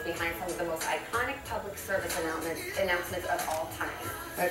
behind some of the most iconic public service announcements of all time.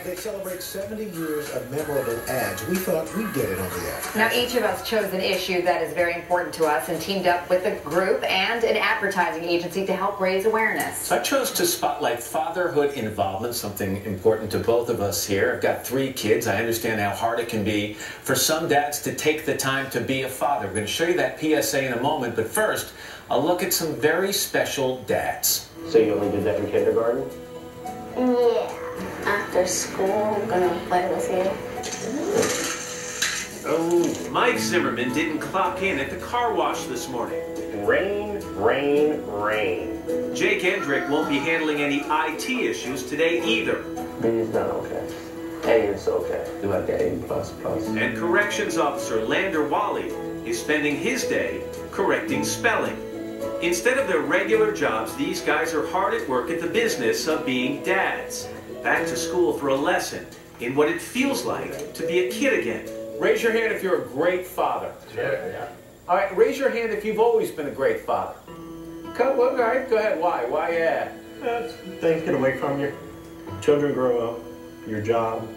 They celebrate 70 years of memorable ads. We thought we'd get it on the air. Now, each of us chose an issue that is very important to us and teamed up with a group and an advertising agency to help raise awareness. So I chose to spotlight fatherhood involvement, something important to both of us here. I've got 3 kids. I understand how hard it can be for some dads to take the time to be a father. We're going to show you that PSA in a moment, but first, a look at some very special dads. So you only did that in kindergarten? Yeah. After school, I'm gonna play with you. Oh, Mike Zimmerman didn't clock in at the car wash this morning. Rain, rain, rain. Jake Hendrick won't be handling any IT issues today either. B is not okay. A is okay. Do like the A++. And corrections officer Lander Wally is spending his day correcting spelling. Instead of their regular jobs, these guys are hard at work at the business of being dads. Back to school for a lesson in what it feels like to be a kid again. Raise your hand if you're a great father. Yeah. All right, raise your hand if you've always been a great father. All right, go ahead. Why? Why, yeah? Things get away from you. Children grow up. Your job.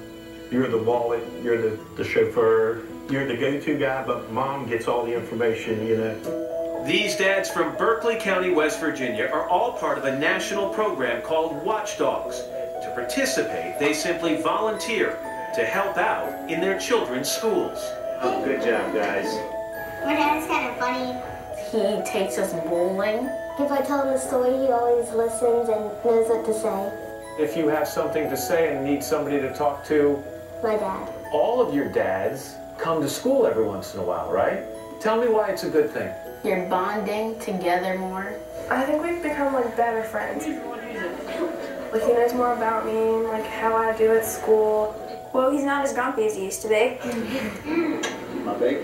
You're the wallet. You're the chauffeur. You're the go-to guy, but mom gets all the information, you know. These dads from Berkeley County, West Virginia are all part of a national program called Watchdogs. To participate, they simply volunteer to help out in their children's schools. Oh, good job, guys. My dad's kind of funny. He takes us bowling. If I tell him a story, he always listens and knows what to say. If you have something to say and need somebody to talk to, My dad. all of your dads come to school every once in a while, right? Tell me why it's a good thing. You're bonding together more. I think we've become like better friends. Like he knows more about me, like how I do at school. Well, he's not as grumpy as he used to be. My baby.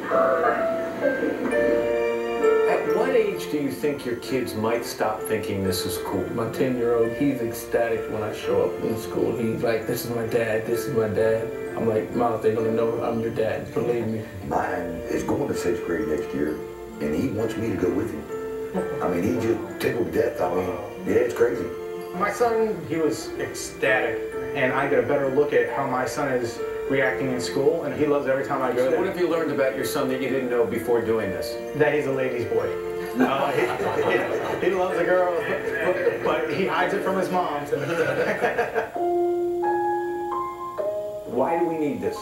At what age do you think your kids might stop thinking this is cool? My 10-year-old, he's ecstatic when I show up in school. He's like, this is my dad, this is my dad. I'm like, Mom, they're gonna know I'm your dad, believe me. Mine is going to 6th grade next year, and he wants me to go with him. I mean, he just tickled to death. I mean, yeah, it's crazy. My son, he was ecstatic, and I get a better look at how my son is reacting in school, and he loves every time I go So there. what have you learned about your son that you didn't know before doing this? That he's a ladies' boy. He loves the girls, but he hides it from his mom. Why do we need this?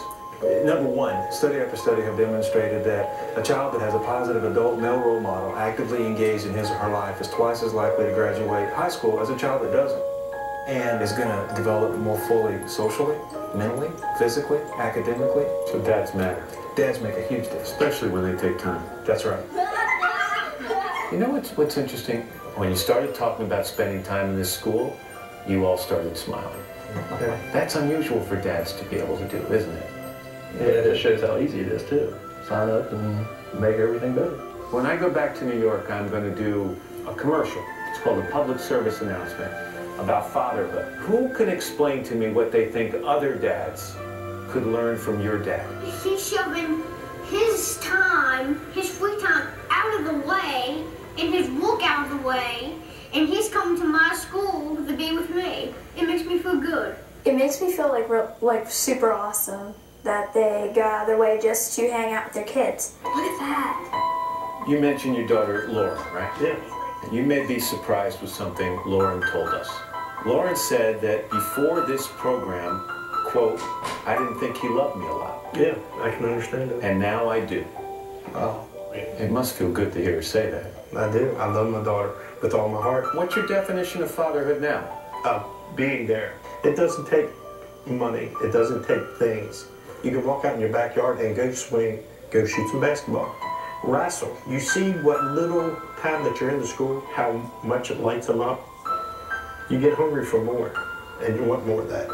Number one, study after study have demonstrated that a child that has a positive adult male role model actively engaged in his or her life is twice as likely to graduate high school as a child that doesn't, and is going to develop more fully socially, mentally, physically, academically. So dads matter. Dads make a huge difference. Especially when they take time. That's right. You know what's interesting? When you started talking about spending time in this school, you all started smiling. Okay. That's unusual for dads to be able to do, isn't it? Yeah, it just shows how easy it is, too. Sign up and make everything better. When I go back to New York, I'm going to do a commercial. It's called a public service announcement about fatherhood. Who can explain to me what they think other dads could learn from your dad? He's shoving his time, his free time, out of the way, and his work out of the way, and he's coming to my school to be with me. It makes me feel good. It makes me feel like super awesome that they go out of their way just to hang out with their kids. What is that? You mentioned your daughter, Lauren, right? Yeah. You may be surprised with something Lauren told us. Lauren said that before this program, quote, I didn't think he loved me a lot. Yeah, I can understand it. And now I do. Oh, It must feel good to hear her say that. I do. I love my daughter with all my heart. What's your definition of fatherhood now? Being there. It doesn't take money. It doesn't take things. You can walk out in your backyard and go swing, go shoot some basketball. Wrestle. You see what little time that you're in the school, how much it lights them up. You get hungry for more, and you want more of that.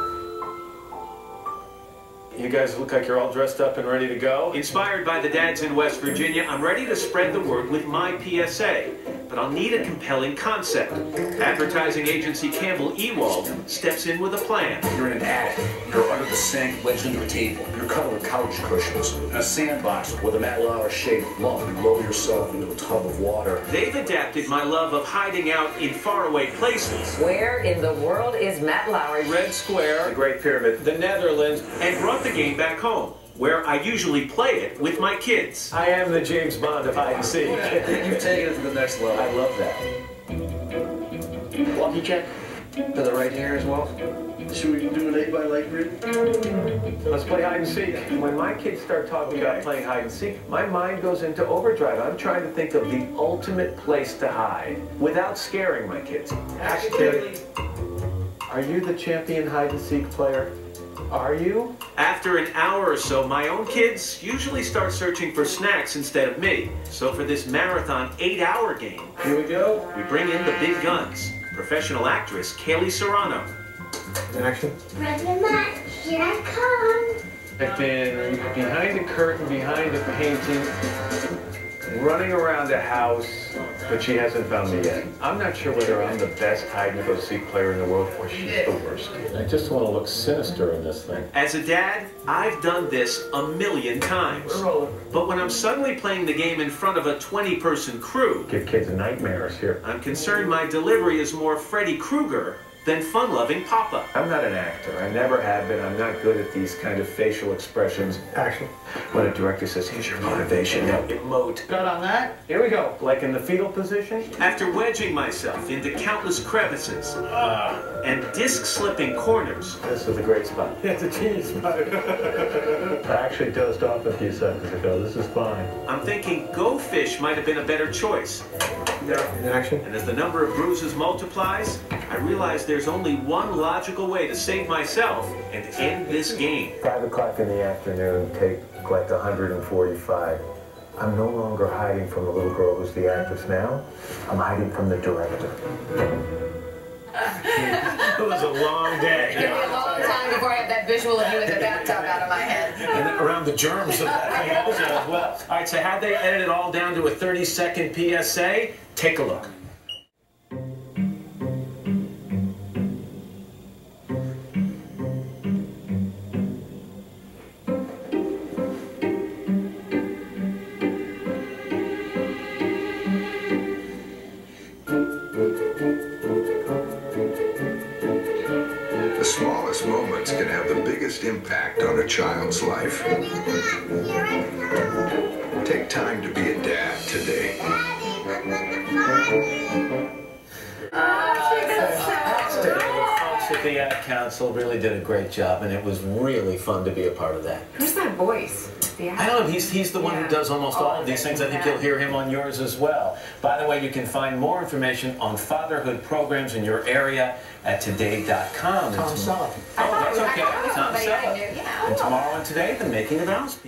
You guys look like you're all dressed up and ready to go. Inspired by the dads in West Virginia, I'm ready to spread the word with my PSA. but I'll need a compelling concept. Advertising agency Campbell Ewald steps in with a plan. You're in an attic. You're under the sink, wedged under a table. You're covering couch cushions. In a sandbox with a Matt Lauer-shaped lump. You lower yourself into a tub of water. They've adapted my love of hiding out in faraway places. Where in the world is Matt Lauer? Red Square, The Great Pyramid, the Netherlands. and brought the game back home, where I usually play it with my kids. I am the James Bond of hide and seek. You've taken it to the next level. I love that. Lucky check to the right here as well. Should we do an 8x8 grid? Let's play hide and seek. When my kids start talking about playing hide and seek, my mind goes into overdrive. I'm trying to think of the ultimate place to hide without scaring my kids. Action, Kelly. Are you the champion hide and seek player? Are you? After an hour or so, my own kids usually start searching for snacks instead of me. So for this marathon 8-hour game, Here we go. we bring in the big guns. Professional actress Kaylee Serrano. Action. Ready, Matt? Here I come. I've been behind a curtain, behind a painting, running around a house, but she hasn't found me yet. I'm not sure whether I'm the best hide-and-go-seek player in the world or she's the worst. I just want to look sinister in this thing. As a dad, I've done this a million times. But when I'm suddenly playing the game in front of a 20-person crew, Give kids nightmares here. I'm concerned my delivery is more Freddy Krueger than fun-loving Papa. I'm not an actor. I never have been. I'm not good at these kind of facial expressions. Action. When a director says, here's your motivation, now emote. Got on that? Here we go. Like in the fetal position? After wedging myself into countless crevices and disc-slipping corners, This is a great spot. It's a genius spot. I actually dozed off a few seconds ago. This is fine. I'm thinking Go Fish might have been a better choice. Action. And as the number of bruises multiplies, I realize there's only one logical way to save myself and end this game. 5 o'clock in the afternoon, take like 145. I'm no longer hiding from the little girl who's the actress now. I'm hiding from the director. It was a long day. It'll be a long time before I have that visual of you in the bathtub out of my head. And around the germs of that thing also as well. All right, so how'd they edit it all down to a 30-second PSA? Take a look. The smallest moments can have the biggest impact on a child's life. Ready, Matt? Here I come. Take time to be a dad today. Daddy, look what the fire The folks at the Ad Council really did a great job, and it was really fun to be a part of that. Who's that voice? I don't know, he's the one who does almost all of these things. I think you'll hear him on yours as well. By the way, you can find more information on fatherhood programs in your area at today.com. Tom Selleck. Oh, that's okay. Tom somebody I Selleck. knew, yeah. And tomorrow and today, the making of Alice.